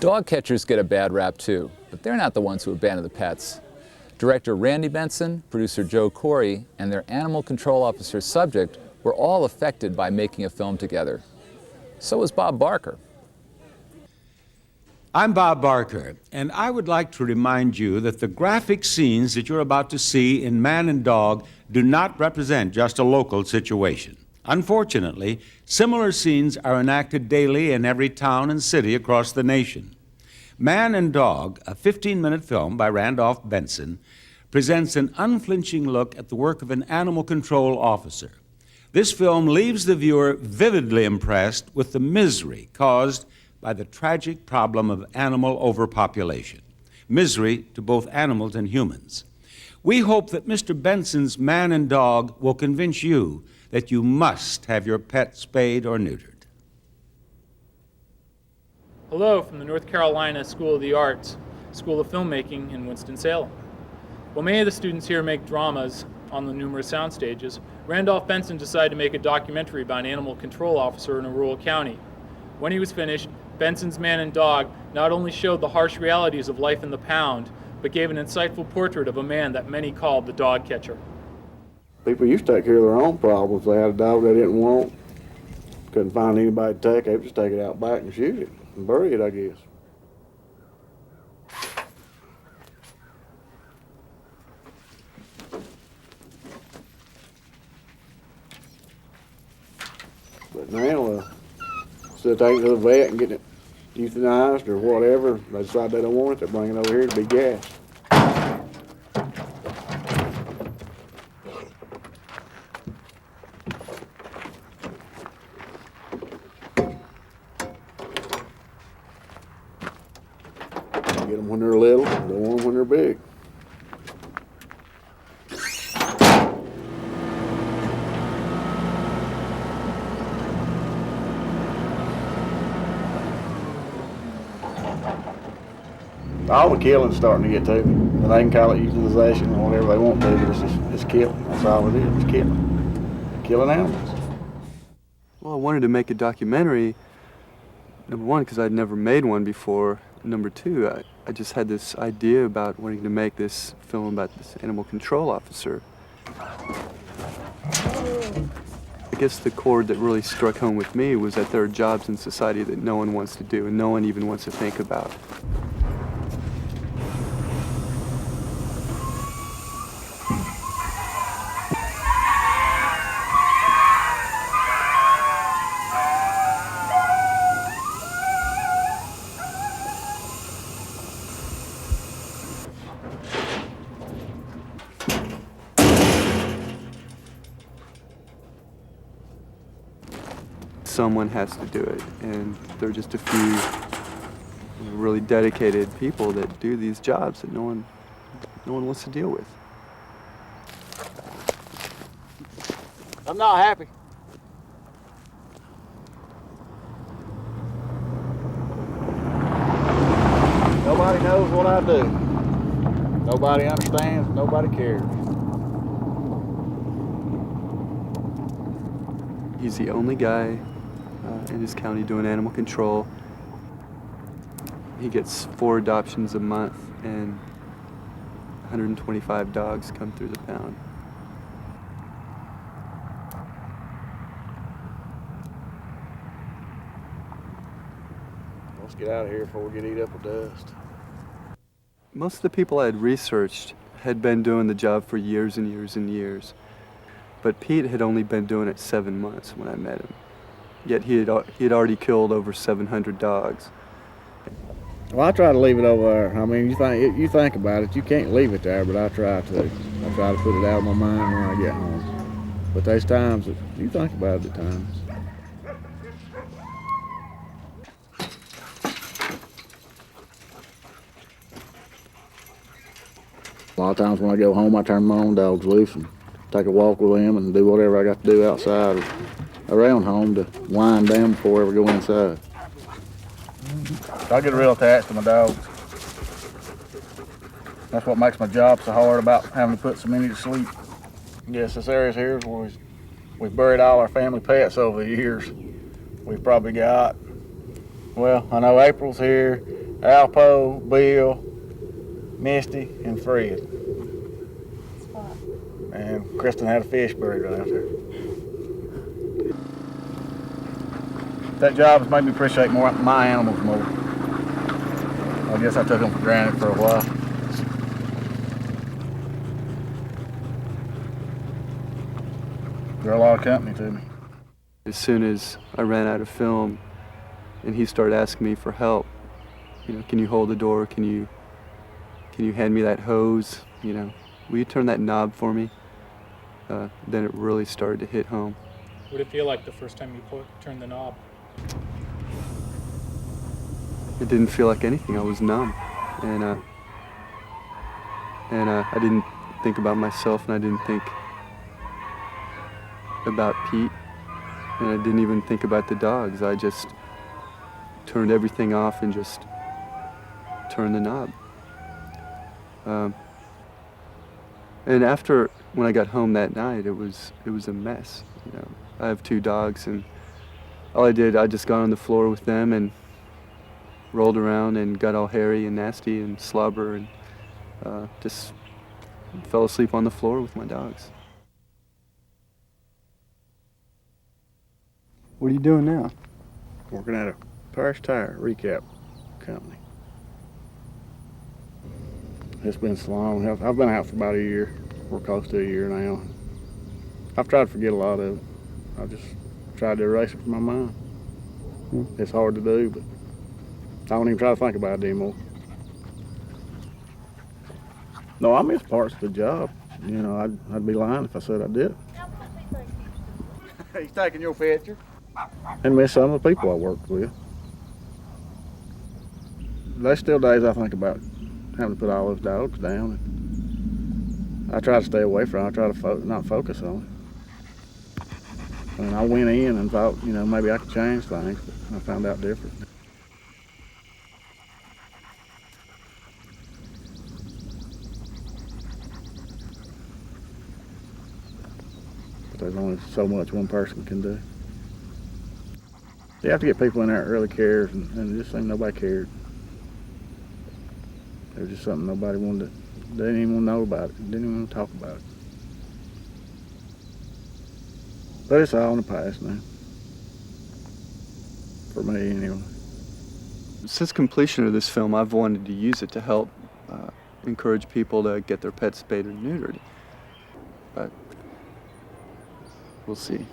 Dog catchers get a bad rap too, but they're not the ones who abandon the pets. Director Randy Benson, producer Joe Corey, and their animal control officer subject were all affected by making a film together. So was Bob Barker. I'm Bob Barker, and I would like to remind you that the graphic scenes that you're about to see in Man and Dog do not represent just a local situation. Unfortunately, similar scenes are enacted daily in every town and city across the nation. Man and Dog, a 15-minute film by Randolph Benson, presents an unflinching look at the work of an animal control officer. This film leaves the viewer vividly impressed with the misery caused by the tragic problem of animal overpopulation, misery to both animals and humans. We hope that Mr. Benson's Man and Dog will convince you that you must have your pet spayed or neutered. Hello from the North Carolina School of the Arts, School of Filmmaking in Winston-Salem. While many of the students here make dramas on the numerous sound stages, Randolph Benson decided to make a documentary about an animal control officer in a rural county. When he was finished, Benson's Man and Dog not only showed the harsh realities of life in the pound, but gave an insightful portrait of a man that many called the dog catcher. People used to take care of their own problems. They had a dog they didn't want, couldn't find anybody to take it, they would just take it out back and shoot it and bury it, I guess. But now, instead of taking it to the vet and getting it euthanized or whatever, they decide they don't want it, they bring it over here to be gassed. Get them when they're little, don't want them when they're big. All the killing's starting to get to me. And they can call it euthanization or whatever they want to, but it's killing. That's all it is, it's killing. Killing animals. Well, I wanted to make a documentary, number one, because I'd never made one before. Number two, I just had this idea about wanting to make this film about this animal control officer. I guess the chord that really struck home with me was that there are jobs in society that no one wants to do and no one even wants to think about. Someone has to do it, and there are just a few really dedicated people that do these jobs that no one wants to deal with. I'm not happy. Nobody knows what I do. Nobody understands, nobody cares. He's the only guy in his county doing animal control. He gets 4 adoptions a month, and 125 dogs come through the pound. Let's get out of here before we get eat up with dust. Most of the people I had researched had been doing the job for years and years and years. But Pete had only been doing it 7 months when I met him. Yet he had already killed over 700 dogs. Well, I try to leave it over there. I mean, you think about it, you can't leave it there, but I try to. I try to put it out of my mind when I get home. But there's times that you think about it at times. A lot of times when I go home, I turn my own dogs loose and take a walk with them and do whatever I got to do outside or around home to wind them before I ever go inside. I get real attached to my dogs. That's what makes my job so hard about having to put so many to sleep. Yes, this area here is where we've buried all our family pets over the years. We've probably got, well, I know April's here, Alpo, Bill, Misty, and Fred. And Kristen had a fish buried right out there. That job has made me appreciate my animals more. I guess I took them for granted for a while. They're a lot of company to me. As soon as I ran out of film and he started asking me for help, you know, can you hold the door? Can you hand me that hose? You know, will you turn that knob for me? Then it really started to hit home. What did it feel like the first time you turned the knob? It didn't feel like anything. I was numb, and I didn't think about myself, and I didn't think about Pete, and I didn't even think about the dogs. I just turned everything off and just turned the knob. And after, when I got home that night, it was a mess. You know, I have 2 dogs, and all I did, I just got on the floor with them and rolled around and got all hairy and nasty and slobber, and just fell asleep on the floor with my dogs. What are you doing now? Working at a Parish Tire recap company. It's been so long. I've been out for about a year. We're close to a year now. I've tried to forget a lot of it. I've just tried to erase it from my mind. It's hard to do, but I don't even try to think about it anymore. No, I miss parts of the job. You know, I'd be lying if I said I did. He's taking your picture. And miss some of the people I worked with. There's still days I think about having to put all those dogs down. And I try to stay away from it. I try to not focus on it. And I went in and thought, you know, maybe I could change things, but I found out different. But there's only so much one person can do. You have to get people in there that really cares, and it just ain't nobody cared. It was just something nobody wanted to, they didn't even want to know about it, didn't even want to talk about it. But it's all in the past now. For me, anyway. Since completion of this film, I've wanted to use it to help encourage people to get their pets spayed or neutered. But we'll see.